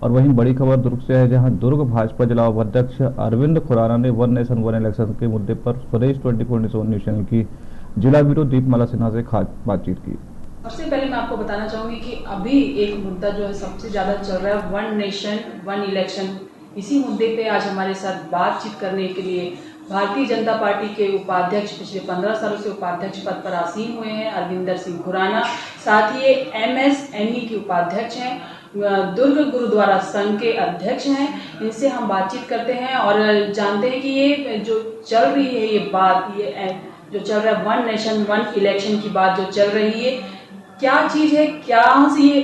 और वहीं बड़ी खबर दुर्ग से है, जहां दुर्ग भाजपा जिला उपाध्यक्ष अरविंद खुराना ने वन नेशन वन इलेक्शन के मुद्दे पर स्वदेश 24 न्यूज चैनल की जिला ब्यूरो दीपमाला सिन्हा से खास बातचीत की। सबसे पहले मैं आपको बताना चाहूंगी कि अभी एक मुद्दा जो है सबसे ज्यादा चल रहा है, वन नेशन वन इलेक्शन। इसी मुद्दे पे आज हमारे साथ बातचीत करने के लिए भारतीय जनता पार्टी के उपाध्यक्ष, पिछले 15 सालों से उपाध्यक्ष पद पर आसीन हुए हैं, अरविंदर सिंह खुराना। साथ ही MSME के उपाध्यक्ष हैं, दुर्ग गुरुद्वारा संघ के अध्यक्ष हैं। इनसे हम बातचीत करते हैं और जानते हैं कि ये जो चल रही है ये बात, ये जो चल रहा है वन नेशन वन इलेक्शन की बात जो चल रही है, क्या चीज है, क्या से ये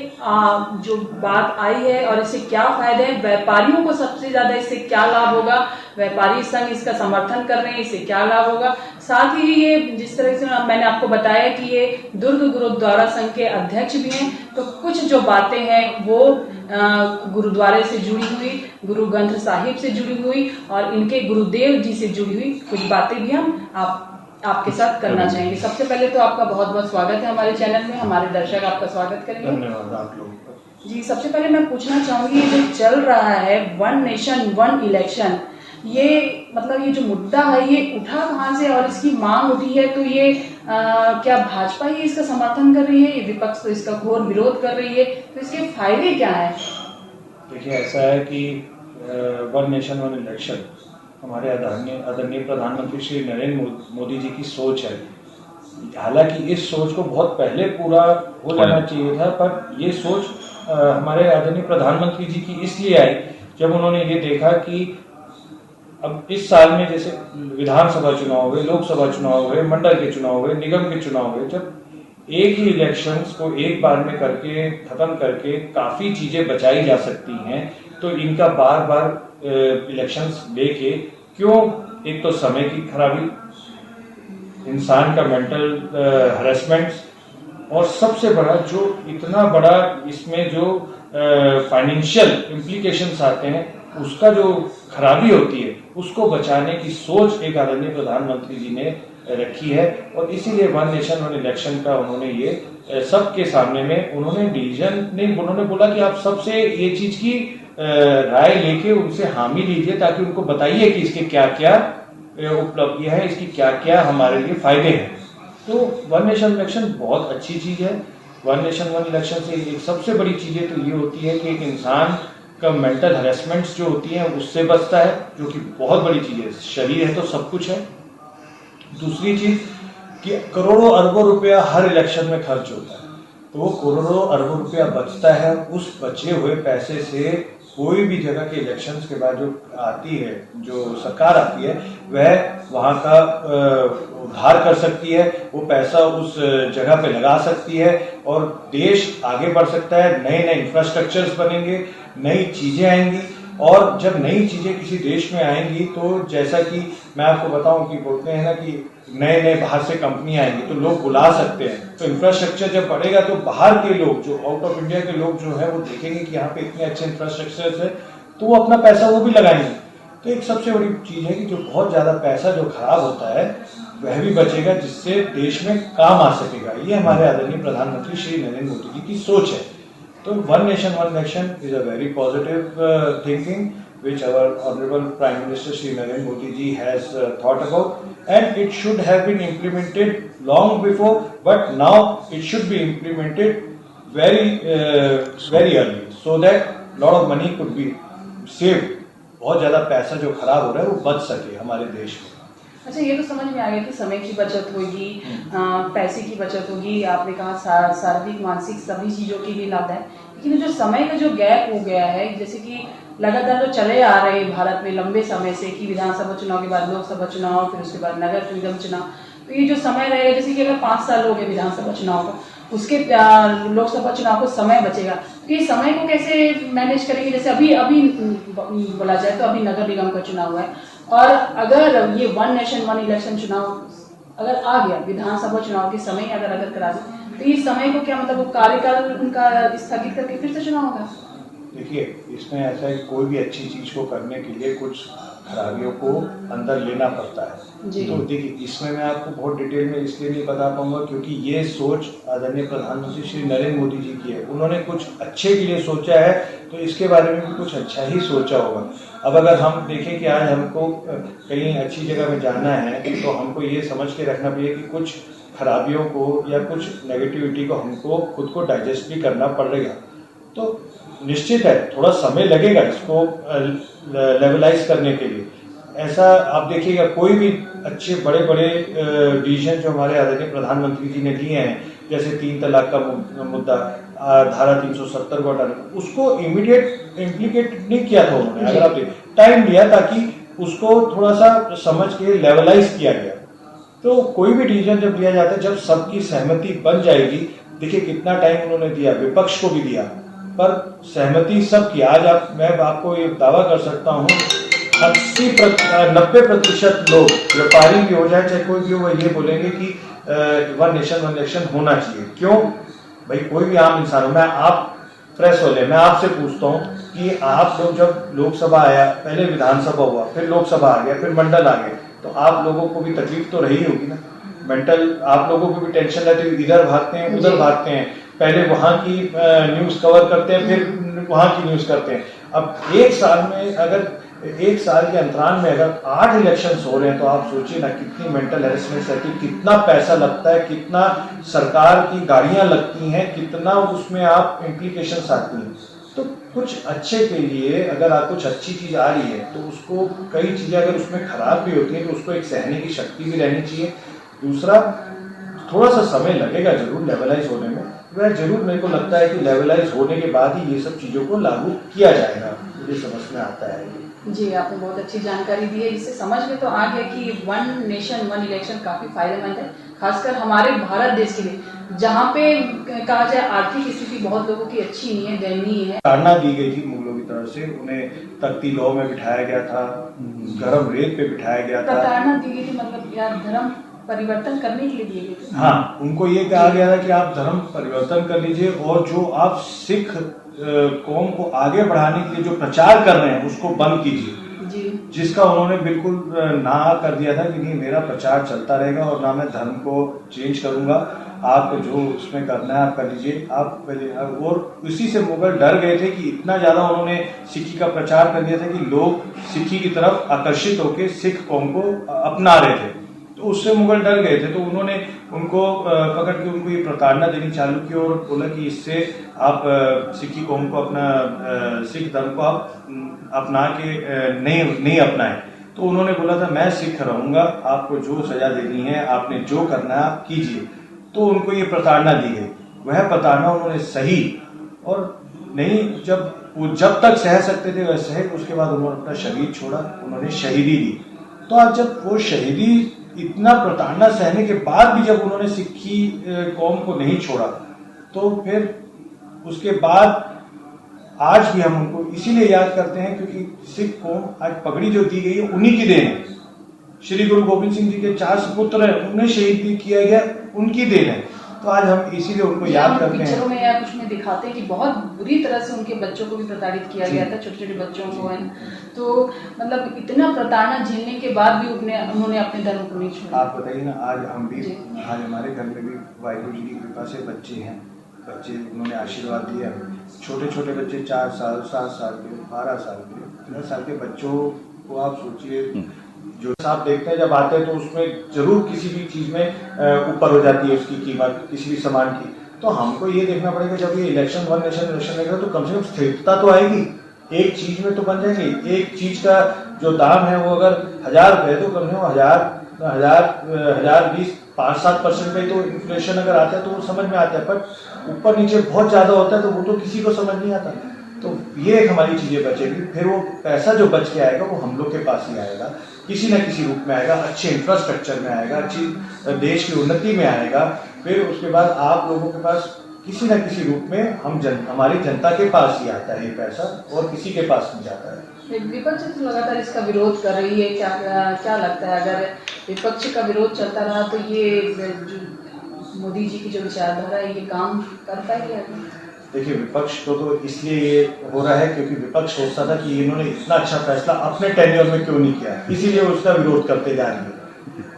जो बात आई है और इससे क्या फायदे हैं, व्यापारियों को सबसे ज्यादा इससे क्या लाभ होगा, व्यापारी संघ इसका समर्थन कर रहे हैं, इससे क्या लाभ होगा। साथ ही ये जिस तरह से मैंने आपको बताया कि ये दुर्ग गुरुद्वारा संघ के अध्यक्ष भी हैं, तो कुछ जो बातें हैं वो गुरुद्वारे से जुड़ी हुई, गुरु ग्रंथ साहिब से जुड़ी हुई और इनके गुरुदेव जी से जुड़ी हुई कुछ बातें भी हम आपके साथ करना चाहेंगे। सबसे पहले तो आपका बहुत बहुत स्वागत है हमारे चैनल में, हमारे दर्शक आपका स्वागत करेंगे। धन्यवाद आप लोगों का। जी, सबसे पहले मैं पूछना चाहूंगी, ये जो चल रहा है वन नेशन वन इलेक्शन, ये मतलब ये जो मुद्दा है ये उठा कहाँ से और इसकी मांग उठी है, तो ये क्या भाजपा ही इसका समर्थन कर रही है, ये विपक्ष तो इसका घोर विरोध कर रही है, तो इसके फायदे क्या है? देखिए, ऐसा है कि वन नेशन वन इलेक्शन हमारे आदरणीय प्रधानमंत्री श्री नरेंद्र मोदी जी की सोच है। हालांकि इस सोच को बहुत पहले पूरा हो जाना चाहिए था, पर ये सोच हमारे आदरणीय प्रधानमंत्री जी की इसलिए आई जब उन्होंने ये देखा कि अब इस साल में जैसे विधानसभा चुनाव हुए, लोकसभा चुनाव हुए, मंडल के चुनाव हुए, निगम के चुनाव हुए, जब एक ही इलेक्शंस को एक बार में करके खत्म करके काफी चीजें बचाई जा सकती हैं, तो इनका बार बार इलेक्शंस लेके क्यों? एक तो समय की खराबी, इंसान का मेंटल हरेसमेंट और सबसे बड़ा जो इतना बड़ा इसमें जो फाइनेंशियल इम्प्लीकेशंस आते हैं उसका जो खराबी होती है, उसको बचाने की सोच एक आदरणीय प्रधानमंत्री जी ने रखी है। और इसीलिए वन नेशन वन इलेक्शन का उन्होंने ये सबके सामने में उन्होंने डिसीजन नहीं, उन्होंने बोला कि आप सबसे ये चीज की राय लेके उनसे हामी लीजिए, ताकि उनको बताइए कि इसके क्या क्या उपलब्धियां है, इसकी क्या क्या हमारे लिए फायदे हैं। तो वन नेशन इलेक्शन बहुत अच्छी चीज है। वन नेशन वन इलेक्शन से एक सबसे बड़ी चीजें तो ये होती है कि एक इंसान का मेंटल हरेसमेंट्स जो होती हैं उससे बचता है, जो कि बहुत बड़ी चीज है। शरीर है तो सब कुछ है। दूसरी चीज कि करोड़ों अरबों रुपया हर इलेक्शन में खर्च होता है, तो वो करोड़ों अरबों रुपया बचता है। उस बचे हुए पैसे से कोई भी जगह के इलेक्शंस के बाद जो आती है, जो सरकार आती है, वह वहाँ का उद्धार कर सकती है, वो पैसा उस जगह पे लगा सकती है और देश आगे बढ़ सकता है। नए नए इंफ्रास्ट्रक्चर्स बनेंगे, नई चीजें आएंगी, और जब नई चीजें किसी देश में आएंगी तो जैसा कि मैं आपको बताऊं कि बोलते हैं ना कि नए नए बाहर से कंपनी आएंगी तो लोग बुला सकते हैं। तो इंफ्रास्ट्रक्चर जब बढ़ेगा तो बाहर के लोग, जो आउट ऑफ इंडिया के लोग जो है, वो देखेंगे कि यहाँ पे इतने अच्छे इंफ्रास्ट्रक्चर है, तो वो अपना पैसा वो भी लगाएंगे। तो एक सबसे बड़ी चीज है कि जो बहुत ज्यादा पैसा जो खराब होता है वह भी बचेगा, जिससे देश में काम आ सकेगा। ये हमारे आदरणीय प्रधानमंत्री श्री नरेंद्र मोदी जी की सोच है। तो one nation one election is a very positive thinking which our honorable Prime Minister Shri Narendra Modi ji has thought about, and it should have been implemented long before, but now it should be implemented very early, so that lot of money could be saved. बहुत ज्यादा पैसा जो खराब हो रहा है वो बच सके हमारे देश में। अच्छा, ये तो समझ में आ गया कि समय की बचत होगी, पैसे की बचत होगी, आपने कहा शारीरिक मानसिक सभी चीज़ों के लिए लाभ है। लेकिन जो समय का जो गैप हो गया है, जैसे कि लगातार जो चले आ रहे हैं भारत में लंबे समय से कि विधानसभा चुनाव के बाद लोकसभा चुनाव, फिर उसके बाद नगर निगम चुनाव, तो ये जो समय रहेगा, जैसे कि अगर 5 साल हो गए विधानसभा चुनाव को, उसके लोकसभा चुनाव को समय बचेगा, तो ये समय को कैसे मैनेज करेंगे? जैसे अभी बोला जाए तो अभी नगर निगम का चुनाव हुआ है, और अगर ये वन नेशन वन इलेक्शन चुनाव अगर आ गया, विधानसभा चुनाव के समय अगर करा दे, तो इस समय को क्या मतलब वो कार्यकाल उनका स्थगित करके फिर से चुनाव होगा? देखिए, इसमें ऐसा है कि कोई भी अच्छी चीज को करने के लिए कुछ खराबियों को अंदर लेना पड़ता है। जी। तो देखिए, इसमें मैं आपको बहुत डिटेल में इसलिए नहीं बता पाऊंगा क्योंकि ये सोच आदरणीय प्रधानमंत्री श्री नरेंद्र मोदी जी की है। उन्होंने कुछ अच्छे के लिए सोचा है तो इसके बारे में भी कुछ अच्छा ही सोचा होगा। अब अगर हम देखें कि आज हमको कहीं अच्छी जगह में जाना है तो हमको ये समझ के रखना चाहिए कि कुछ खराबियों को या कुछ नेगेटिविटी को हमको खुद को डाइजेस्ट भी करना पड़ेगा। तो निश्चित है थोड़ा समय लगेगा इसको लेवलाइज करने के लिए। ऐसा आप देखिएगा कोई भी अच्छे बड़े बड़े डिसीजन जो हमारे आदरणीय प्रधानमंत्री जी ने लिए हैं, जैसे 3 तलाक का मुद्दा, धारा 370 को हटाना, उसको इमीडिएट इम्प्लीकेट नहीं किया था उन्होंने। अगर आप देखिए टाइम लिया ताकि उसको थोड़ा सा समझ के लेवलाइज किया गया। तो कोई भी डिसीजन जब लिया जाता है, जब सबकी सहमति बन जाएगी, देखिए कितना टाइम उन्होंने दिया, विपक्ष को भी दिया, पर सहमति सबकी। आज मैं आपको ये दावा कर सकता हूँ 90% लोग, व्यापारी भी हो जाए चाहे कोई भी हो, वो ये बोलेंगे कि वन नेशन वन इलेक्शन होना चाहिए। क्यों भाई, कोई भी आम इंसान हो, आप प्रेस वाले, मैं आपसे पूछता हूँ कि आप लोग जब लोकसभा आया, पहले विधानसभा हुआ, फिर लोकसभा आ गया, फिर मंडल आ गया, तो आप लोगों को भी तकलीफ तो रही होगी ना। मेंटल आप लोगों को भी टेंशन रहती है, इधर भागते हैं उधर भागते हैं, पहले वहां की न्यूज कवर करते हैं, फिर वहां की न्यूज करते हैं। अब एक साल में, अगर एक साल के अंतराल में अगर 8 इलेक्शंस हो रहे हैं, तो आप सोचिए ना कितनी मेंटल हेरेसमेंट रहती है, कितना पैसा लगता है, कितना सरकार की गाड़ियां लगती हैं, कितना उसमें आप इम्प्लीकेशंस आती हैं। तो कुछ अच्छे के लिए अगर आप कुछ अच्छी चीज आ रही है तो उसको, कई चीजें अगर उसमें खराब भी होती हैं तो उसको एक सहने की शक्ति भी रहनी चाहिए। दूसरा, थोड़ा सा समय लगेगा जरूर लेवलाइज होने में। वह जरूर मेरे को लगता है कि लेवलाइज होने के बाद ही ये सब चीजों को लागू किया जाएगा, मुझे समझ में आता है। जी, आपने बहुत अच्छी जानकारी दी है, जिससे समझ में तो आ गया कि वन नेशन वन इलेक्शन काफ़ी फायदेमंद है, खासकर हमारे भारत देश के लिए, जहाँ पे कहा जाए आर्थिक स्थिति बहुत लोगों की अच्छी नहीं है, दयनीय है। ताड़ना दी गई थी मुगलों की तरफ से, उन्हें तख्ती लौ में बिठाया गया था, गरम रेत पे बिठाया गया था। ताड़ना दी गई थी मतलब क्या, धर्म परिवर्तन करने के लिए दिए गए थे? हाँ, उनको ये कहा गया था कि आप धर्म परिवर्तन कर लीजिए और जो आप सिख कौम को आगे बढ़ाने के लिए जो प्रचार कर रहे हैं उसको बंद कीजिए। जी। जिसका उन्होंने बिल्कुल ना कर दिया था कि नहीं, मेरा प्रचार चलता रहेगा और ना मैं धर्म को चेंज करूंगा, आप जो उसमें करना है आप कर लीजिए। आप पहले, और इसी से मुगल डर गए थे कि इतना ज्यादा उन्होंने सिक्खी का प्रचार कर दिया था कि लोग सिक्खी की तरफ आकर्षित होकर सिख कौम को अपना रहे थे। तो उससे मुगल डर गए थे, तो उन्होंने उनको पकड़ के उनको ये प्रताड़ना देनी चालू की और बोला कि इससे आप सिक्खी कौम को अपना सिख धर्म को आप अपना के नहीं अपनाएं। तो उन्होंने बोला था मैं सिख रहूंगा, आपको जो सजा देनी है, आपने जो करना है आप कीजिए। तो उनको ये प्रताड़ना दी गई, वह प्रताड़ना उन्होंने सही और नहीं, जब तक सह सकते थे वह सहे। उसके बाद उन्होंने अपना शरीर छोड़ा, उन्होंने शहीदी दी। तो आज जब वो शहीदी, इतना प्रताड़ना सहने के बाद भी जब उन्होंने सिक्खी कौम को नहीं छोड़ा, तो फिर उसके बाद आज भी हम उनको इसीलिए याद करते हैं क्योंकि सिख कौम, आज पगड़ी जो दी गई है उन्हीं की देन है। श्री गुरु गोविंद सिंह जी के 4 सुपुत्र हैं, उन्हें शहीद भी किया गया, उनकी देन है। तो आज हम इसीलिए उनको याद करते हैं। पिक्चरों में या कुछ में दिखाते हैं कि बहुत बुरी तरह से उनके बच्चों को भी प्रताड़ित किया गया था, छोटे छोटे बच्चों को है। तो मतलब इतना प्रताड़ना झेलने के बाद भी उन्होंने अपने धर्म को नहीं छोड़ा। आप बताइए ना, आज हम भी, आज हमारे घर में भी वाहिगुरु जी की कृपा से बच्चे हैं, बच्चे उन्होंने आशीर्वाद दिया। छोटे छोटे बच्चे 4 साल 7 साल के, 12 साल के, 13 साल के बच्चों को आप सोचिए, जो आप देखते हैं जब आते हैं तो उसमें जरूर किसी भी चीज में ऊपर हो जाती है उसकी कीमत, किसी भी सामान की। तो हमको ये देखना पड़ेगा जब ये इलेक्शन वन नेशन इलेक्शन लगेगा तो कम से कम स्थिरता तो आएगी, एक चीज में तो बन जाएगी। एक चीज का जो दाम है वो अगर 1000 रुपए है तो कम से कम 1000-20-5-7% पे तो इन्फ्लेशन अगर आता है तो वो समझ में आता है, पर ऊपर नीचे बहुत ज्यादा होता है तो वो तो किसी को समझ नहीं आता। तो ये एक हमारी चीजें बचेगी, फिर वो पैसा जो बच के आएगा वो हम लोग के पास ही आएगा, किसी न किसी रूप में आएगा, अच्छे इंफ्रास्ट्रक्चर में आएगा, अच्छी देश की उन्नति में आएगा। फिर उसके बाद आप लोगों के पास किसी न किसी रूप में हमारी जनता के पास ही आता है ये पैसा, और किसी के पास नहीं जाता है। विपक्ष तो लगातार इसका विरोध कर रही है, क्या लगता है अगर विपक्ष का विरोध चलता रहा तो ये मोदी जी की जो विचारधारा है ये काम कर पाएगी? देखिए विपक्ष को तो इसलिए ये हो रहा है क्योंकि विपक्ष सोचता था कि इन्होंने इतना अच्छा फैसला अपने टेन्योर में क्यों नहीं किया, इसीलिए उसका विरोध करते जा रही है।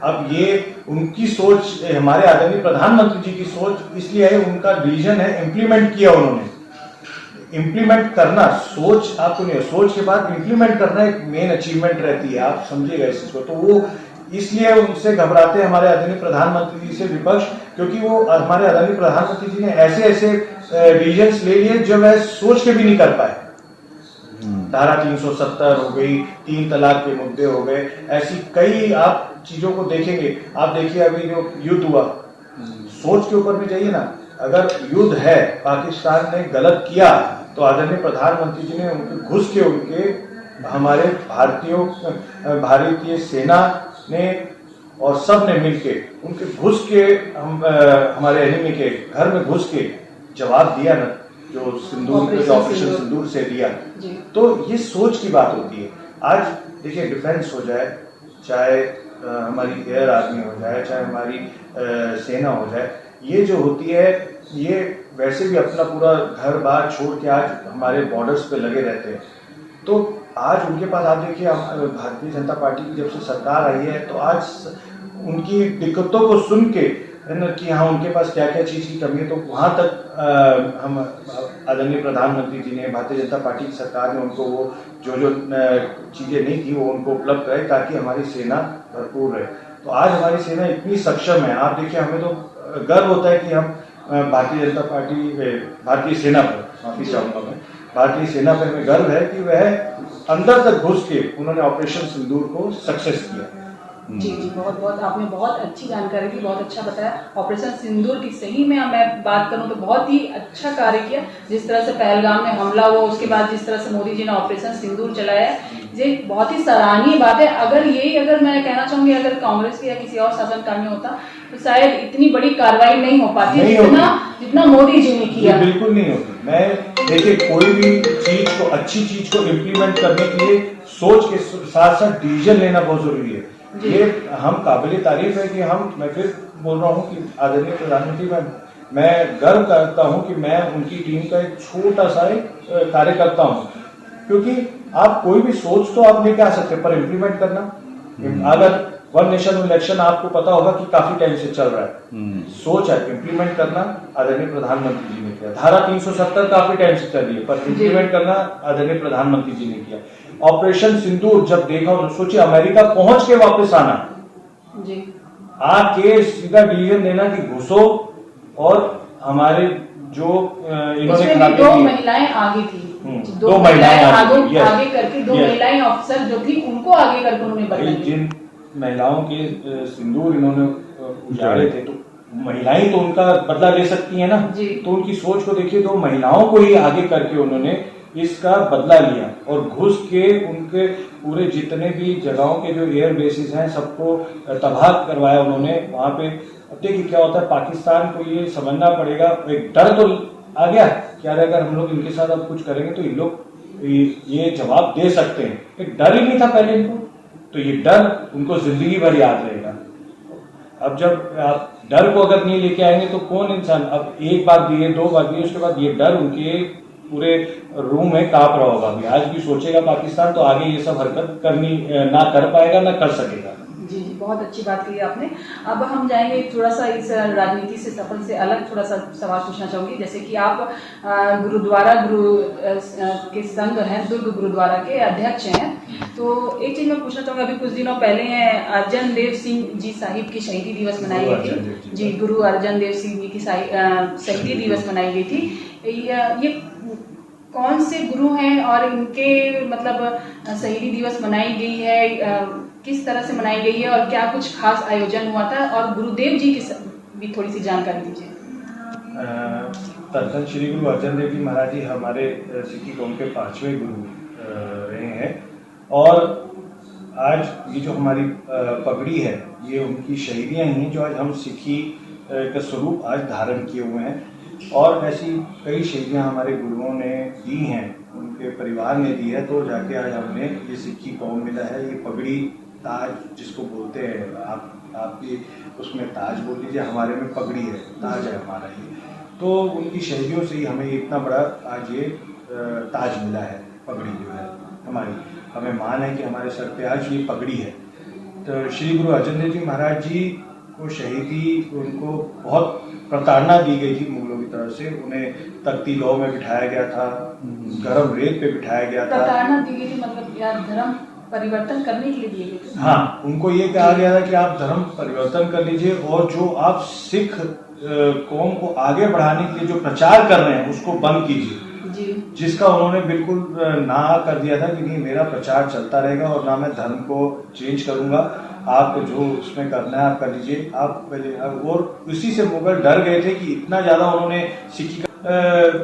अब ये उनकी सोच, हमारे आदरणीय प्रधानमंत्री जी की सोच इसलिए है, उनका विजन है, इम्प्लीमेंट किया उन्होंने। इम्प्लीमेंट करना, सोच आपको नहीं है, सोच के बाद इम्प्लीमेंट करना एक मेन अचीवमेंट रहती है, आप समझिएगा इस चीज को। तो वो इसलिए उनसे घबराते हैं हमारे आदरणीय प्रधानमंत्री जी से विपक्ष, क्योंकि वो हमारे आदरणीय प्रधानमंत्री जी ने ऐसे ऐसे डिसीजंस ले लिए जो वह सोच के भी नहीं कर पाए। धारा 370 हो गई, 3 तलाक के मुद्दे हो गए, ऐसी कई आप चीजों को देखेंगे। आप देखिए अभी जो युद्ध हुआ, सोच के ऊपर में जाइए ना, अगर युद्ध है, पाकिस्तान ने गलत किया तो आदरणीय प्रधानमंत्री जी ने उनके घुस के उनके हमारे भारतीय सेना ने और सब ने मिलके उनके घुस के हमारे एनिमी के घर में घुस के जवाब दिया ना, जो सिंदूर ऑपरेशन सिंदूर से दिया। तो ये सोच की बात होती है। आज देखिए डिफेंस हो जाए, चाहे हमारी एयर आर्मी हो जाए, चाहे हमारी सेना हो जाए, ये जो होती है ये वैसे भी अपना पूरा घर बार छोड़ के आज हमारे बॉर्डर्स पे लगे रहते हैं। तो आज उनके पास आप देखिए, भारतीय जनता पार्टी की जब से सरकार आई है तो आज उनकी दिक्कतों को सुन के कि हाँ उनके पास क्या क्या चीज़ की कमी है, तो वहाँ तक हम आदरणीय प्रधानमंत्री जी ने, भारतीय जनता पार्टी की सरकार ने उनको वो जो चीज़ें नहीं थी वो उनको उपलब्ध कराई ताकि हमारी सेना भरपूर रहे। तो आज हमारी सेना इतनी सक्षम है, आप देखिए हमें तो गर्व होता है कि हम भारतीय जनता पार्टी, भारतीय सेना पर, माफी चाहूँगा मैं, भारतीय सेना पर हमें गर्व है कि वह अंदर तक घुस के उन्होंने ऑपरेशन सिंदूर को सक्सेस किया। जी जी, बहुत बहुत आपने बहुत अच्छी जानकारी दी, बहुत अच्छा बताया। ऑपरेशन सिंदूर की सही में मैं बात करूं तो बहुत ही अच्छा कार्य किया। जिस तरह से पहलगाम में हमला हुआ, उसके बाद जिस तरह से मोदी जी ने ऑपरेशन सिंदूर चलाया, ये बहुत ही सराहनीय बात है। अगर मैं कहना चाहूंगी, अगर कांग्रेस या किसी और शासनकाल में होता तो शायद इतनी बड़ी कार्रवाई नहीं हो पाती जितना मोदी जी ने किया। बिल्कुल नहीं होती। मैं देखिए कोई भी चीज को, अच्छी चीज को इम्प्लीमेंट करने के लिए सोच के साथ साथ डिसीजन लेना बहुत जरूरी है। ये हम काबिल तारीफ है कि मैं फिर बोल रहा हूँ कि आदरणीय प्रधानमंत्री, मैं गर्व करता हूँ कि मैं उनकी टीम का एक छोटा सा कार्यकर्ता हूँ, क्योंकि आप कोई भी सोच तो आप लेके आ सकते हैं, पर इम्प्लीमेंट करना, अगर वन नेशन इलेक्शन आपको पता होगा कि काफी टाइम से चल रहा है, सोच है, इम्प्लीमेंट करना आदरणीय प्रधानमंत्री जी ने किया। धारा 370 काफी टाइम से चल रही है, पर इम्प्लीमेंट करना आदरणीय प्रधानमंत्री जी ने किया। ऑपरेशन सिंदूर जब देखा, सोचिए अमेरिका पहुंच के वापस आना, आके सीधा डिसीजन देना कि घुसो, और हमारे जो इन्होंने दो महिलाएं आगे थी, दो महिलाएं आगे करके, दो महिलाएं ऑफिसर जो थी उनको आगे करके उन्होंने बदला। जिन महिलाओं के सिंदूर इन्होंने उजाड़े थे, तो महिलाएं तो उनका बदला ले सकती है ना, तो उनकी सोच को देखिए, दो महिलाओं को ही आगे करके उन्होंने इसका बदला लिया और घुस के उनके पूरे जितने भी जगहों के जो एयर बेसिस हैं सबको तबाह करवाया उन्होंने वहां पे। अब देखिए क्या होता है, पाकिस्तान को ये समझना पड़ेगा, एक डर तो आ गया कि अगर हम लोग इनके साथ अब कुछ करेंगे तो इन लोग ये जवाब दे सकते हैं। एक डर ही नहीं था पहले इनको, तो ये डर उनको जिंदगी भर याद रहेगा। अब जब आप डर को अगर नहीं लेके आएंगे तो कौन इंसान, अब एक बात दिए, दो बात दिए, उसके बाद ये डर उनके पूरे रूम में कांप रहा होगा। अभी आज भी सोचेगा पाकिस्तान, तो आगे ये सब हरकत करनी ना कर पाएगा, ना कर सकेगा। जी जी, बहुत अच्छी बात कही आपने। अब हम जाएंगे थोड़ा सा इस राजनीति से, सफल से अलग थोड़ा सा सवाल पूछना चाहूंगी। जैसे कि आप गुरुद्वारा के संघ हैं, दुर्ग गुरुद्वारा के अध्यक्ष हैं, तो एक चीज मैं पूछना चाहूंगा, अभी कुछ दिनों पहले अर्जन देव सिंह जी साहिब की शहीदी दिवस मनाई गई थी। जी, गुरु अर्जन देव सिंह जी की शहीदी दिवस मनाई गई थी। ये कौन से गुरु हैं और इनके मतलब शहीदी दिवस मनाई गई है, किस तरह से मनाई गई है और क्या कुछ खास आयोजन हुआ था, और गुरुदेव जी की भी थोड़ी सी जानकारी दीजिए। धन श्री गुरु अर्जन देव जी महाराज जी हमारे सिक्खी कौम के 5वें गुरु रहे हैं, और आज ये जो हमारी पगड़ी है ये उनकी शहीदियाँ ही हैं जो आज हम सिक्खी का स्वरूप आज धारण किए हुए हैं। और ऐसी कई शहीदियाँ हमारे गुरुओं ने दी हैं, उनके परिवार ने दी है, तो जाके आज हमने ये सिक्खी कौम मिला है। ये पगड़ी, ताज जिसको बोलते हैं, आप भी उसमें ताज बोल लीजिए, हमारे में पगड़ी है, ताज है हमारा ये। तो उनकी शहीदियों से ही हमें इतना बड़ा आज ये ताज मिला है, पगड़ी जो है हमारी, हमें मान है कि हमारे सर पे आज ये पगड़ी है। तो श्री गुरु अर्जन देव जी महाराज जी को शहीदी, उनको बहुत प्रताड़ना दी गई थी मुगलों की तरफ से। उन्हें तख्ती लौ में बिठाया गया था, गर्म रेत पे बिठाया गया था। प्रताड़ना दी गई थी मतलब यार धर्म परिवर्तन करने के लिए दिए गए थे। हाँ, उनको ये कहा गया था कि आप धर्म परिवर्तन कर लीजिए और जो आप सिख कौम को आगे बढ़ाने के लिए जो प्रचार कर रहे हैं उसको बंद कीजिए। जी। जिसका उन्होंने बिल्कुल ना कर दिया था कि नहीं, मेरा प्रचार चलता रहेगा और ना मैं धर्म को चेंज करूंगा, आपको जो उसमें करना है आप कर लीजिए। आप पहले, और उसी से मुगल डर गए थे कि इतना ज्यादा उन्होंने सिक्की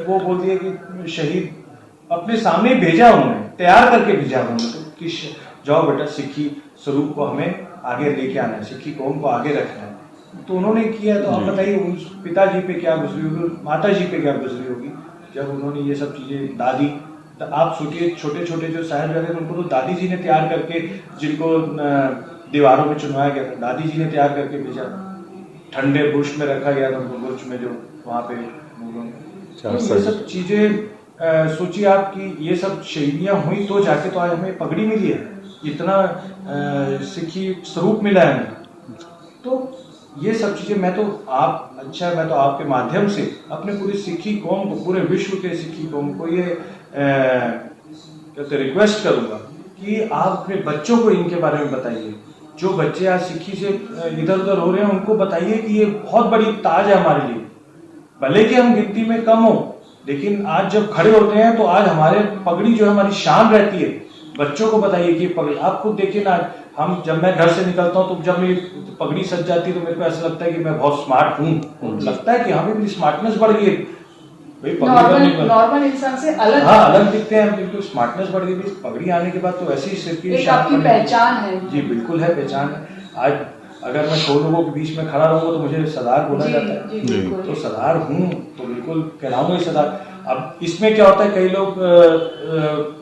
वो बोल दिया कि शहीद अपने सामने भेजा, उन्होंने तैयार करके भेजा उन्होंने कि जाओ बेटा, सिक्खी स्वरूप को हमें आगे लेके आना है, सिक्खी कौम को आगे रखना है। तो उन्होंने किया। तो आप बताइए उन पिताजी पे क्या गुजरी होगी, माता जी पे क्या गुजरी होगी जब उन्होंने ये सब चीजें दादी। तो आप सोचिए, छोटे छोटे जो साहिबजादे थे उनको तो दादी जी ने तैयार करके, जिनको दीवारों में चुनवाया गया था, दादी जी ने तैयार करके भेजा। ठंडे बुर्ज में रखा गया था उनको, बुर्ज में जो वहाँ पे ये सब चीजें सोचिए आप कि ये सब शहीदियां हुई तो जाके तो आज हमें पगड़ी मिली है, इतना सिक्खी स्वरूप मिला है हमें। तो ये सब चीजें मैं तो आपके माध्यम से अपने पूरी सिक्खी कौम को, पूरे विश्व के सिक्खी कौम को ये कहते रिक्वेस्ट करूंगा कि आप अपने बच्चों को इनके बारे में बताइए। जो बच्चे आज सिक्खी से इधर उधर हो रहे हैं उनको बताइए कि ये बहुत बड़ी ताज है हमारे लिए, भले कि हम गिनती में कम हो, लेकिन आज जब खड़े होते हैं तो आज हमारे पगड़ी जो है हमारी शान रहती है। बच्चों को बताइए कि पगड़ी, आप खुद देखिए ना, हम जब मैं घर से निकलता हूँ तो जब मेरी पगड़ी सज जाती है तो मेरे को ऐसा लगता है कि मैं बहुत स्मार्ट हूँ, लगता है कि हाँ मेरी स्मार्टनेस बढ़ गई है। नॉर्मल इंसान से अलग, हाँ अलग दिखते हैं, बिल्कुल स्मार्टनेस बढ़ गई। पगड़ी आने के बाद तो ऐसी ही सिर की आपकी पहचान है। जी बिल्कुल है, पहचान है। आज अगर मैं 100 लोगों के बीच में खड़ा रहूंगा तो मुझे सरदार बोला जाता है, तो सरदार हूँ तो बिल्कुल कहलाऊंगा सरदार। अब इसमें क्या होता है, कई लोग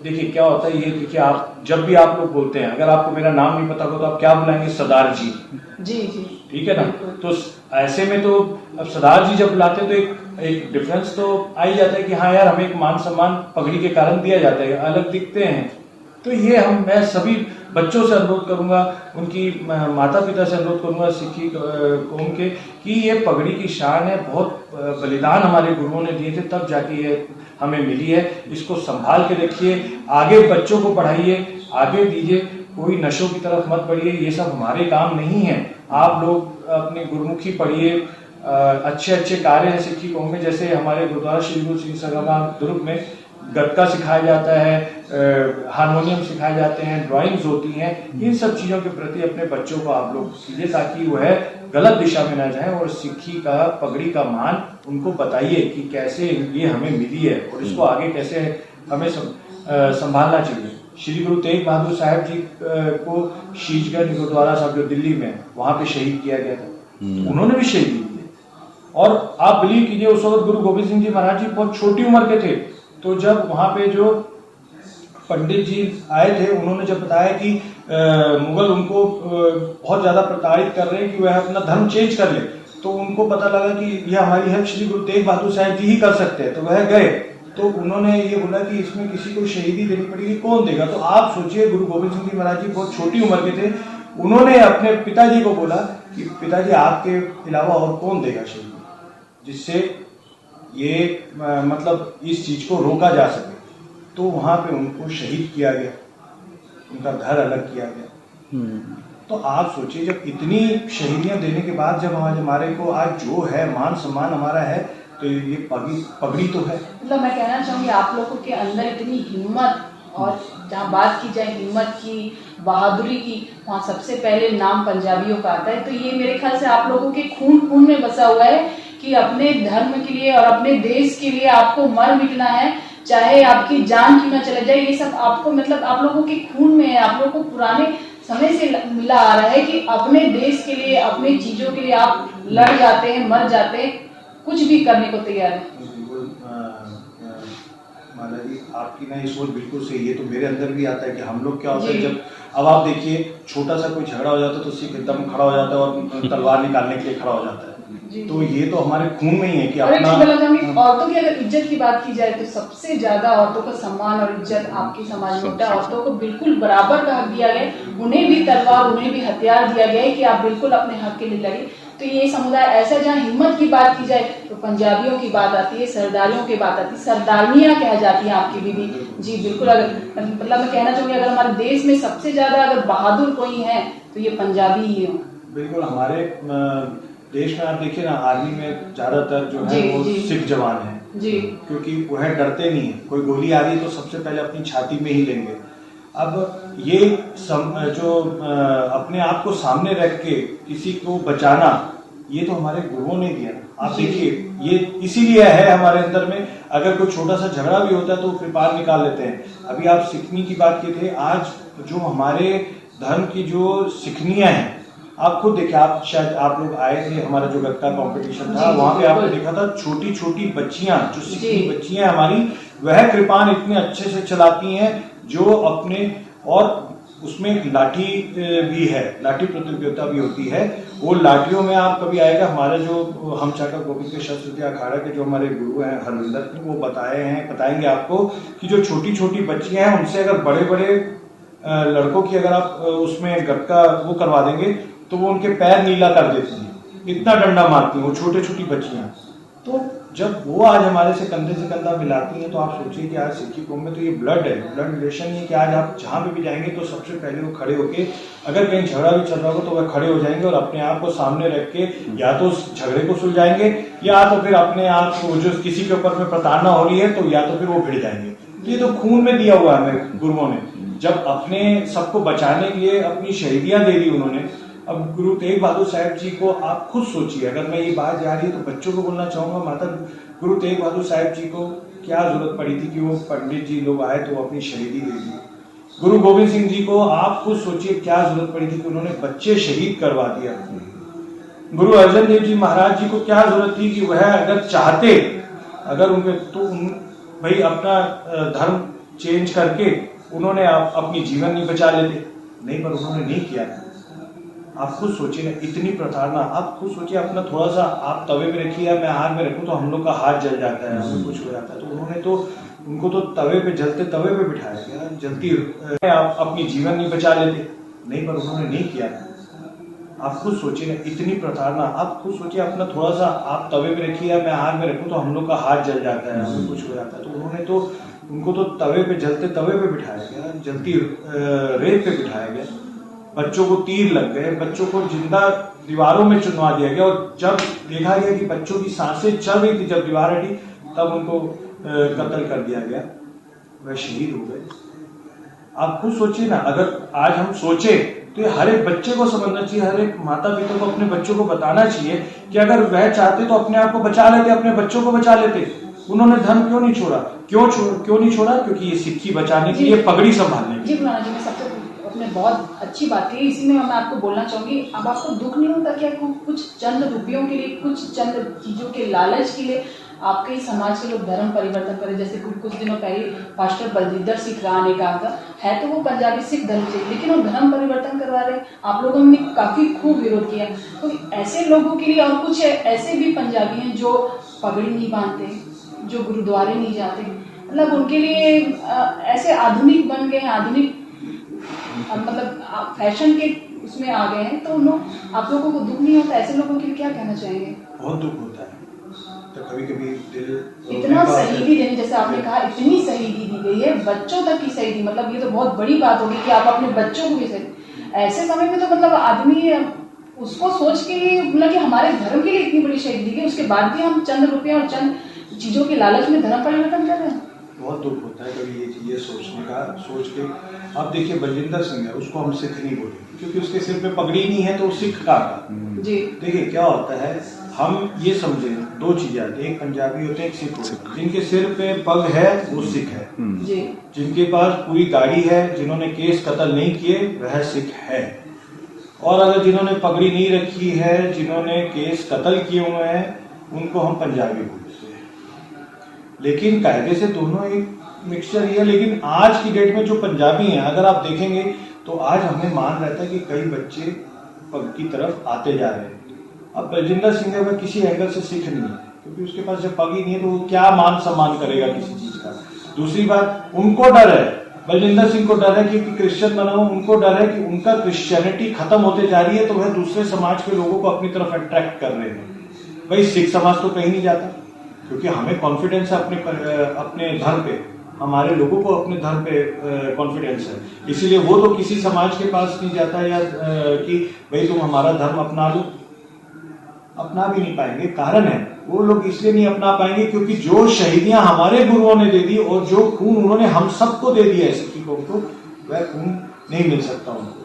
देखिए क्या होता है, ये देखिए आप जब भी आप लोग बोलते हैं, अगर आपको मेरा नाम नहीं पता हो तो आप क्या बुलाएंगे, सरदार जी। जी जी ठीक है ना। तो ऐसे में तो अब सरदार जी जब बुलाते हैं तो एक डिफरेंस तो आ ही जाता है कि हाँ यार हमें एक मान सम्मान पगड़ी के कारण दिया जाता है, अलग दिखते हैं। तो ये मैं सभी बच्चों से अनुरोध करूंगा, उनकी माता पिता से अनुरोध करूंगा सिक्खी कौम के, कि ये पगड़ी की शान है, बहुत बलिदान हमारे गुरुओं ने दिए थे तब जाके ये हमें मिली है। इसको संभाल के रखिए, आगे बच्चों को पढ़ाइए, आगे दीजिए, कोई नशों की तरफ मत बढ़िए, ये सब हमारे काम नहीं है। आप लोग अपनी गुरुमुखी पढ़िए, अच्छे अच्छे कार्य हैं सिक्खी कौम में, जैसे हमारे गुरुद्वारा श्री गुरु सिंह सभा दुर्ग में गतका सिखाया जाता है, हारमोनियम सिखाए जाते हैं, ड्राइंग्स होती हैं। इन सब चीजों के प्रति अपने बच्चों को आप लोग कीजिए ताकि वह गलत दिशा में ना जाए, और सिक्खी का पगड़ी का मान उनको बताइए कि कैसे ये हमें मिली है और इसको आगे कैसे हमें संभालना चाहिए। श्री गुरु तेग बहादुर साहब जी को शीशगंज गुरुद्वारा साहब जो दिल्ली में, वहां पे शहीद किया गया था, उन्होंने भी शहीद किए। और आप बिलीव कीजिए, उस वक्त गुरु गोविंद सिंह जी महाराज जी बहुत छोटी उम्र के थे। तो जब वहां पे जो पंडित जी आए थे, उन्होंने जब बताया कि मुगल उनको बहुत ज्यादा प्रताड़ित कर रहे हैं कि वह अपना धर्म चेंज कर ले, तो उनको पता लगा कि यह हमारी हेल्प श्री गुरु तेग बहादुर साहब जी ही कर सकते हैं। तो वह गए, तो उन्होंने ये बोला कि इसमें किसी को शहीदी देनी पड़ेगी, कौन देगा। तो आप सोचिए, गुरु गोविंद सिंह जी महाराज जी बहुत छोटी उम्र के थे, उन्होंने अपने पिताजी को बोला कि पिताजी आपके अलावा और कौन देगा शहीदी, जिससे ये मतलब इस चीज को रोका जा सके। तो वहां पे उनको शहीद किया गया, उनका घर अलग किया गया। तो आप सोचिए, जब इतनी शहीदियां देने के बाद जब हमारे को आज जो है मान सम्मान हमारा है, तो ये पगड़ी तो है। मतलब मैं कहना चाहूंगी आप लोगों के अंदर इतनी हिम्मत, और जहाँ बात की जाए हिम्मत की, बहादुरी की, वहाँ सबसे पहले नाम पंजाबियों का आता है। तो ये मेरे ख्याल से आप लोगों के खून में बसा हुआ है कि अपने धर्म के लिए और अपने देश के लिए आपको मर मिटना है, चाहे आपकी जान क्यों ना चले जाए। ये सब आपको मतलब आप लोगों के खून में है, आप लोगों को पुराने समय से मिला आ रहा है कि अपने देश के लिए, अपनी चीजों के लिए आप लड़ जाते हैं, मर जाते हैं, कुछ भी करने को तैयार है। माला जी, आपकी ना ये सोच बिल्कुल सही है। तो मेरे अंदर भी आता है कि हम लोग क्या होता है, जब अब आप देखिए छोटा सा कोई झगड़ा हो जाता है तो सिख एकदम खड़ा हो जाता है और तलवार निकालने के लिए खड़ा हो जाता है। जी। तो ये तो हमारे खून में ही है कि और एक चीज बोलना चाहूंगी, अपना औरतों की अगर इज्जत की बात की जाए तो सबसे ज्यादा औरतों का सम्मान और इज्जत आपके समाज में होता है। औरतों को बिल्कुल बराबर का हक दिया गया है, उन्हें भी तलवार, उन्हें भी हथियार दिया गया है कि आप बिल्कुल अपने हक के लिए लड़िए। तो ये समुदाय ऐसा, जहाँ हिम्मत की बात की जाए तो पंजाबियों की बात आती है, सरदारियों की बात आती है, सरदारनियां कह जाती हैं आपकी बीवी। जी बिल्कुल, अगर मतलब मैं कहना चाहूंगी अगर हमारे देश में सबसे ज्यादा अगर बहादुर कोई है तो ये पंजाबी ही हो। बिल्कुल हमारे देश में आप देखिए ना, आर्मी में ज्यादातर जो है जी, वो जी। सिख जवान हैं, जी क्योंकि वह डरते नहीं है। कोई गोली आ रही है तो सबसे पहले अपनी छाती में ही लेंगे। अब ये जो अपने आप को सामने रख के किसी को बचाना, ये तो हमारे गुरुओं ने दिया। आप जी। देखिए ये इसीलिए है हमारे अंदर में, अगर कोई छोटा सा झगड़ा भी होता है तो कृपाल निकाल लेते हैं। अभी आप सिखनी की बात किए थे, आज जो हमारे धर्म की जो सिखनियां हैं, आप खुद देखिए, आप शायद आप लोग आए थे, हमारा जो गत्ता कंपटीशन था जी, वहां पे आपने बिल्कुल। देखा था छोटी छोटी बच्चियां, जो सिखनी जी। बच्चियां हमारी, वह कृपान इतने अच्छे से चलाती हैं जो अपने, और उसमें एक लाठी भी है, लाठी प्रतियोगिता भी होती है। वो लाठियों में आप कभी आएगा, हमारे जो हम चाका गोविंद के शस्त्र अखाड़ा के जो हमारे गुरु हैं हरविंदर, वो बताएंगे आपको कि जो छोटी छोटी बच्चियां हैं उनसे अगर बड़े बड़े लड़कों की अगर आप उसमें गत्ता वो करवा देंगे तो वो उनके पैर नीला कर देती हैं, इतना डंडा मारती हैं वो छोटे छोटी बच्चियां। तो जब वो आज हमारे से कंधा मिलाती हैं, तो आप सोचिए कि आज सिक्की कौम में तो ये ब्लड है, ब्लड रिलेशन है कि आज आप जहां पे भी जाएंगे तो सबसे पहले वो खड़े होके, अगर कहीं झगड़ा भी चल रहा होगा तो वह खड़े हो जाएंगे और अपने आप को सामने रख के या तो उस झगड़े को सुलझाएंगे, या तो फिर अपने आप को जो किसी के ऊपर में प्रताड़ना हो रही है तो या तो फिर वो भिड़ जाएंगे। ये तो खून में दिया हुआ है हमें गुरुओं ने, जब अपने सबको बचाने के लिए अपनी शहीदियां दे दी उन्होंने। अब गुरु तेग बहादुर साहब जी को आप खुद सोचिए, अगर मैं ये बात जा रही है तो बच्चों को बोलना चाहूंगा, माता गुरु तेग बहादुर साहब जी को क्या जरूरत पड़ी थी कि वो पंडित जी लोग आए तो अपनी शहीदी दे दी। गुरु गोविंद सिंह जी को आप खुद सोचिए क्या जरूरत पड़ी थी कि उन्होंने बच्चे शहीद करवा दिया। गुरु अर्जन देव जी महाराज जी को क्या जरूरत थी कि वह अगर चाहते, अगर उनके तो भाई अपना धर्म चेंज करके उन्होंने अपनी जीवन नहीं बचा लेते, नहीं, पर उन्होंने नहीं किया। आप खुद सोचिए ना, इतनी प्रताड़ना, आप खुद सोचिए अपना थोड़ा सा आप तवे में रखिए या मैं आग में रखूं तो हम लोग का हाथ जल जाता है, हमें कुछ हो जाता है। तो उन्होंने तो उनको तो तवे पे, जलते तवे पे बिठाया गया, जलती आप अपनी जीवन नहीं बचा लेते, नहीं, पर उन्होंने नहीं किया। आप खुद सोचिए ना, इतनी प्रताड़ना, आप खुद सोचिए अपना थोड़ा सा आप तवे पे रखिए या मैं आग में रखूं तो हम लोग का हाथ जल जाता है, हमें कुछ हो जाता है। तो उन्होंने तो उनको तो तवे पे, जलते तवे पे बिठाया गया, जलती रेत पे बिठाया गया, बच्चों को तीर लग गए, बच्चों को जिंदा दीवारों में चुनवा दिया गया, और जब देखा गया कि बच्चों की सांसें चल रही थी, जब दीवार हटी तब उनको कत्ल कर दिया गया, वह शहीद हो गए। आप खुद सोचिए ना, अगर आज हम सोचे तो ये हर एक बच्चे को समझना चाहिए, हर एक माता पिता को अपने बच्चों को बताना चाहिए कि अगर वह चाहते तो अपने आप को बचा लेते, अपने बच्चों को बचा लेते। उन्होंने धर्म क्यों नहीं छोड़ा? क्यों नहीं छोड़ा? क्योंकि ये सिक्की बचाने के लिए, पगड़ी संभालने के लिए। जी जी, मैं सबसे आपने बहुत अच्छी बात की, इसी में मैं आपको बोलना चाहूंगी, अब आपको दुख नहीं होता क्या कुछ चंद रुपयों के लिए, कुछ चंद चीजों के लालच के लिए आपके ही समाज के लोग धर्म परिवर्तन करें? जैसे कुछ दिनों पहले पास्टर बलजिंदर सिंह राणा ने कहा था, है तो वो पंजाबी सिख धर्म से, लेकिन वो धर्म परिवर्तन करवा रहे हैं। आप लोगों ने काफी खूब विरोध किया। तो ऐसे लोगों के लिए, और कुछ ऐसे भी पंजाबी हैं जो पगड़ी नहीं बांधते, जो गुरुद्वारे नहीं जाते, मतलब उनके लिए ऐसे आधुनिक बन गए हैं, आधुनिक मतलब फैशन के उसमें आ गए हैं, तो लोग, आप लोगों को दुख नहीं होता? ऐसे लोगों के लिए क्या कहना चाहेंगे? बहुत दुख होता है, तो कभी कभी दिल, इतना शहीदी देने, जैसे आपने कहा इतनी शहीदी दी गई है, बच्चों तक की शहीदी, मतलब ये तो बहुत बड़ी बात होगी कि आप अपने बच्चों को भी शहीद, ऐसे समय में तो मतलब आदमी उसको सोच के, मतलब कि हमारे धर्म के लिए इतनी बड़ी शहीदी दी गई, उसके बाद भी हम चंद रुपये और चंद चीजों के लालच में धर्म परिवर्तन कर रहे हैं। बहुत दुख होता है कभी ये चीजें सोच के। आप देखिए बलजिंदर सिंह है, उसको हम सिख नहीं बोलेंगे क्योंकि उसके सिर पे पगड़ी नहीं है, तो सिख का जी। देखिए क्या होता है, हम ये समझे दो चीजें आती है, एक पंजाबी होते हैं, एक सिख होते हैं। जिनके सिर पे पग है वो सिख है, जिनके पास पूरी गाड़ी है, जिन्होंने केस कत्ल नहीं किए वह सिख है, और अगर जिन्होंने पगड़ी नहीं रखी है, जिन्होंने केस कत्ल किए हुए हैं, उनको हम पंजाबी बोलते हैं। लेकिन कायदे से दोनों एक मिक्सचर ही है। लेकिन आज की डेट में जो पंजाबी हैं, अगर आप देखेंगे तो आज हमें मान रहता है कि कई बच्चे पग की तरफ आते जा रहे हैं, अब बलजिंदर सिंह में किसी एंगल से सिख नहीं है, क्योंकि उसके पास जब पग ही नहीं है तो वो क्या मान सम्मान करेगा किसी चीज का। दूसरी बात, उनको डर है, बलजिंदर सिंह को डर है क्योंकि क्रिश्चियन बना हुआ, उनको डर है कि उनका क्रिश्चियनिटी खत्म होते जा रही है तो वह दूसरे समाज के लोगों को अपनी तरफ अट्रैक्ट कर रहे हैं। भाई सिख समाज तो कहीं नहीं जाता, क्योंकि हमें कॉन्फिडेंस है अपने धर्म पे, हमारे लोगों को अपने धर्म पे कॉन्फिडेंस है, इसीलिए वो तो किसी समाज के पास नहीं जाता या कि भाई तुम हमारा धर्म अपना लो, अपना भी नहीं पाएंगे। कारण है वो लोग इसलिए नहीं अपना पाएंगे क्योंकि जो शहीदियां हमारे गुरुओं ने दे दी और जो खून उन्होंने हम सबको दे दिया है सिक्की को, वह खून नहीं मिल सकता उनको।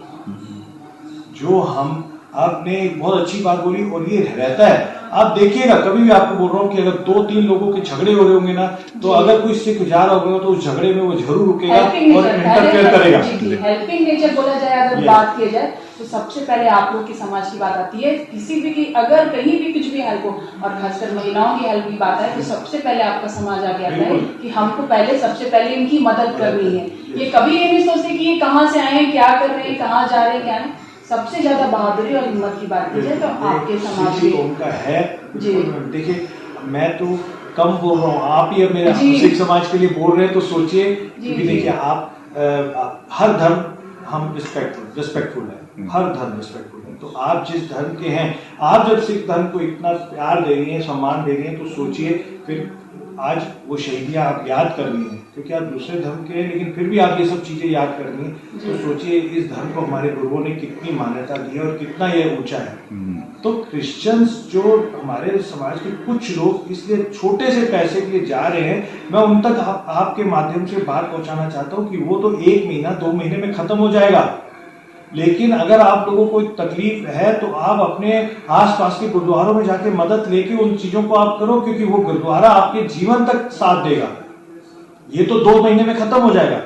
जो हम, आपने बहुत अच्छी बात बोली और ये रहता है, आप देखिएगा कभी भी, आपको बोल रहा हूँ कि अगर 2-3 लोगों के झगड़े हो रहे होंगे ना, तो अगर कोई सिख जा रहा होगा तो उस झगड़े में वो जरूर रुकेगा और इंटरफेयर करेगा। हेल्पिंग नेचर बोला जाए, अगर बात की जाए तो सबसे पहले आप लोग की समाज की बात आती है। किसी भी की अगर कहीं भी कुछ भी हेल्प हो, और खासकर महिलाओं की हेल्प की बात है, तो सबसे पहले आपका समाज आगे आता है कि हमको पहले सबसे पहले इनकी मदद करनी है। ये कभी ये नहीं सोचते कि ये कहाँ से आए हैं, क्या कर रहे हैं, कहाँ जा रहे हैं, क्या नहीं। सबसे ज्यादा बहादुरी और हिम्मत की बात की जाए तो आपके समाज में उनका है जी। देखिए मैं तो कम बोल रहा हूँ, आप ही अब मेरे सिख समाज के लिए बोल रहे हैं तो सोचिए, क्योंकि देखिए आप हर धर्म हम रिस्पेक्टफुल है, हर धर्म रिस्पेक्टफुल है, तो आप जिस धर्म के हैं, आप जब सिख धर्म को इतना प्यार दे रही हैं, सम्मान दे रही हैं, तो सोचिए फिर आज वो शहीदियां आप याद कर रही हैं, क्योंकि आप दूसरे धर्म के हैं लेकिन फिर भी आप ये सब चीजें याद कर रही हैं, तो सोचिए इस धर्म को हमारे गुरुओं ने कितनी मान्यता दी है और कितना ये ऊंचा है। तो क्रिश्चियंस जो हमारे समाज के कुछ लोग इसलिए छोटे से पैसे के लिए जा रहे हैं, मैं उन तक आपके माध्यम से बात पहुंचाना चाहता हूं कि वो तो 1 महीना 2 महीने में खत्म हो जाएगा, लेकिन अगर आप लोगों को तकलीफ है तो आप अपने आसपास के गुरुद्वारों में जाके मदद लेके उन चीजों को आप करो, क्योंकि वो गुरुद्वारा आपके जीवन तक साथ देगा। ये तो 2 महीने में खत्म हो जाएगा,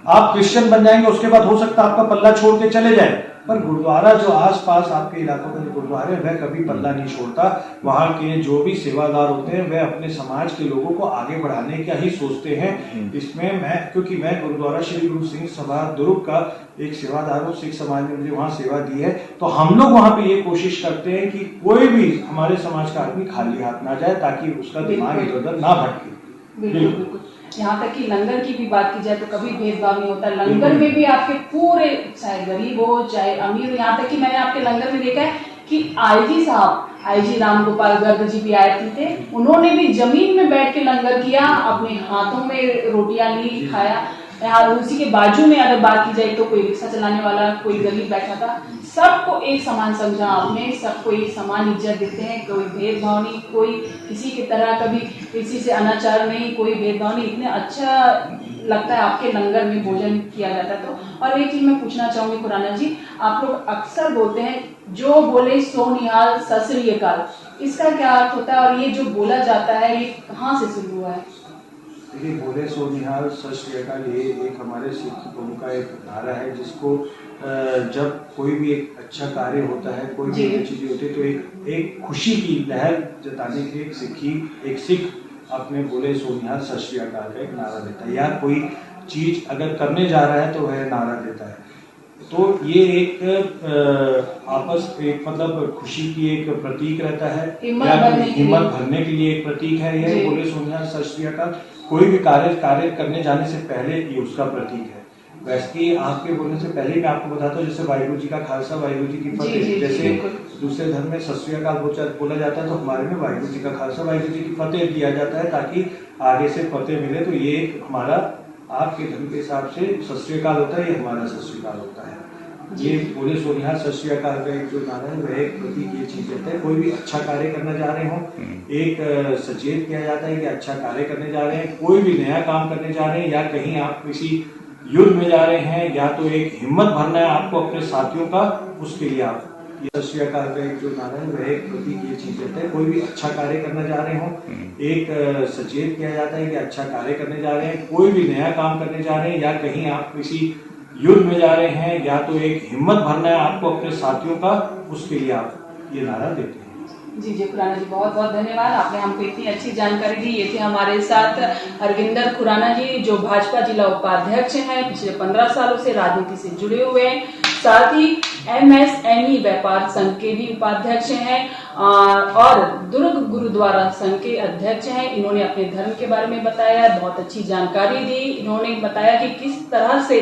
आप क्रिश्चियन बन जाएंगे, उसके बाद हो सकता है आपका पल्ला छोड़ के चले जाए, पर गुरुद्वारा जो आसपास आपके इलाकों में गुरुद्वारे वह कभी पल्ला नहीं छोड़ता। वहां के जो भी सेवादार होते हैं वह अपने समाज के लोगों को आगे बढ़ाने का ही सोचते हैं। इसमें क्योंकि मैं गुरुद्वारा श्री गुरु सिंह सभा दुर्ग का एक सेवादार हूँ, सिख समाज ने मुझे वहाँ सेवा दी है, तो हम लोग वहाँ पे ये कोशिश करते हैं कि कोई भी हमारे समाज का आदमी खाली हाथ ना जाए, ताकि उसका दिमाग इधर उधर ना भटके। बिल्कुल। यहाँ तक कि लंगर की भी बात की जाए तो कभी भेदभाव नहीं होता, लंगर में भी आपके पूरे, चाहे गरीब हो चाहे अमीर हो, यहाँ तक कि मैंने आपके लंगर में देखा है कि आईजी साहब, आईजी राम गोपाल गर्ग जी भी आए थे, उन्होंने भी जमीन में बैठ के लंगर किया, अपने हाथों में रोटियां ली, खाया। यहाँ उसी के बाजू में अगर बात की जाए तो कोई रिक्शा चलाने वाला, कोई गरीब बैठा था, सबको एक समान समझा आपने, सबको एक समान इज्जत देते हैं, कोई भेदभाव नहीं, कोई किसी की तरह कभी किसी से अनाचार नहीं, कोई भेदभाव नहीं। इतने अच्छा लगता है आपके लंगर में भोजन किया जाता है। तो और एक चीज मैं पूछना चाहूंगी खुराना जी, आप लोग अक्सर बोलते हैं जो बोले सो निहाल सत श्री अकाल, इसका क्या अर्थ होता है और ये जो बोला जाता है ये कहाँ से शुरू हुआ है? देखिए, बोले सो निहाल सत श्री अकाल ये एक हमारे सिख धर्म का एक नारा है, जिसको जब कोई भी एक अच्छा कार्य होता है, कोई भी अच्छी चीज होती है, तो एक खुशी की लहर जताने के लिए एक सिख अपने बोले सो निहाल सत श्री अकाल का एक नारा देता है, या कोई चीज अगर करने जा रहा है तो वह नारा देता है। तो ये एक मतलब खुशी की एक प्रतीक रहता है, हिम्मत भरने के लिए एक प्रतीक है। यह बोले सो निहाल सत श्री अकाल कोई भी कार्य करने जाने से पहले ये उसका प्रतीक है। वैसे कि आपके बोलने से पहले मैं आपको बताता हूँ, जैसे वाहिगुरु जी का खालसा वाहिगुरु जी की फतेह, जैसे दूसरे धर्म में सत श्री अकाल बोला जाता है, तो हमारे में वाहिगुरु जी का खालसा वाहिगुरु जी की फतेह दिया जाता है, ताकि आगे से फतेह मिले। तो ये हमारा आपके धर्म के हिसाब से सत श्री अकाल होता है, ये हमारा सत श्री अकाल होता है। ये बोले सो निहाल सत श्री अकाल का एक जो नारा है वह एक प्रतीक ये चीज रहता है। कोई भी अच्छा कार्य करना जा रहे हो, एक सचेत किया जाता है कि अच्छा कार्य करने जा रहे हैं, कोई भी नया काम करने जा रहे हैं, या कहीं आप किसी युद्ध में जा रहे हैं, या तो एक हिम्मत भरना है आपको अपने साथियों का, उसके लिए आप ये सत श्री अकाल का एक जो नारा है वह एक प्रतीक ये चीज रहता है। कोई भी अच्छा कार्य करना जा रहे हो, एक सचेत किया जाता है कि अच्छा कार्य करने जा रहे हैं, कोई भी नया काम करने जा रहे हैं, या कहीं आप किसी युद्ध में जा रहे हैं, या तो एक हिम्मत भरना है आपको अपने साथियों का, उसके लिए आप ये नारा देते हैं। जी खुराना जी, बहुत बहुत धन्यवाद, आपने हमको इतनी अच्छी जानकारी दी। ये थे हमारे साथ हरविंदर खुराना जी, जो भाजपा जिला उपाध्यक्ष हैं, पिछले 15 सालों से राजनीति से जुड़े हुए हैं। साथ ही MSME व्यापार संघ के भी उपाध्यक्ष हैं और दुर्ग गुरुद्वारा संघ के अध्यक्ष हैं। इन्होंने अपने धर्म के बारे में बताया, बहुत अच्छी जानकारी दी। इन्होंने बताया कि किस तरह से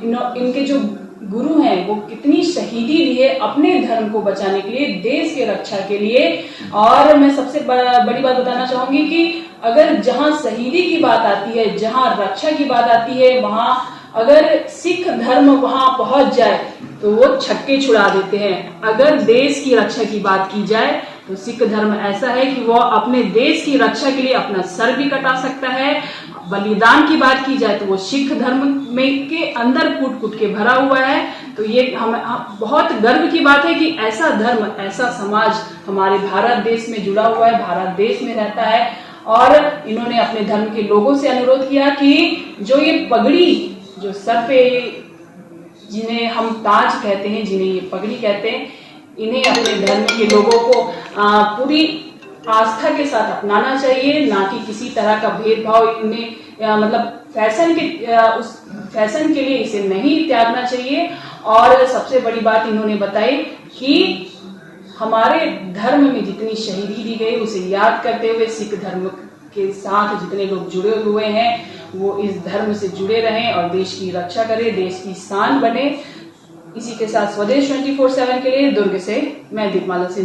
इनके जो गुरु हैं वो कितनी शहीदी दी है अपने धर्म को बचाने के लिए, देश के रक्षा के लिए। और मैं सबसे बड़ी बात बताना चाहूंगी कि अगर जहां शहीदी की बात आती है, जहां रक्षा की बात आती है, वहां अगर सिख धर्म वहां पहुंच जाए तो वो छक्के छुड़ा देते हैं। अगर देश की रक्षा की बात की जाए तो सिख धर्म ऐसा है कि वो अपने देश की रक्षा के लिए अपना सर भी कटा सकता है। बलिदान की बात की जाए तो वो सिख धर्म में के अंदर कूट कूट के भरा हुआ है। तो ये हम बहुत गर्व की बात है कि ऐसा धर्म, ऐसा समाज हमारे भारत देश में जुड़ा हुआ है, भारत देश में रहता है। और इन्होंने अपने धर्म के लोगों से अनुरोध किया कि जो ये पगड़ी जो सर पे, जिन्हें हम ताज कहते हैं, जिन्हें ये पगड़ी कहते हैं, इन्हें अपने धर्म के लोगों को पूरी आस्था के साथ अपनाना चाहिए, ना कि किसी तरह का भेदभाव इन्हें मतलब उस फैशन के लिए इसे नहीं त्यागना चाहिए। और सबसे बड़ी बात इन्होंने बताई कि हमारे धर्म में जितनी शहीदी दी गई उसे याद करते हुए सिख धर्म के साथ जितने लोग जुड़े हुए हैं वो इस धर्म से जुड़े रहें और देश की रक्षा करें, देश की शान बने। इसी के साथ स्वदेश 24/7 के लिए दुर्ग से मैं दीपमाला सिंह।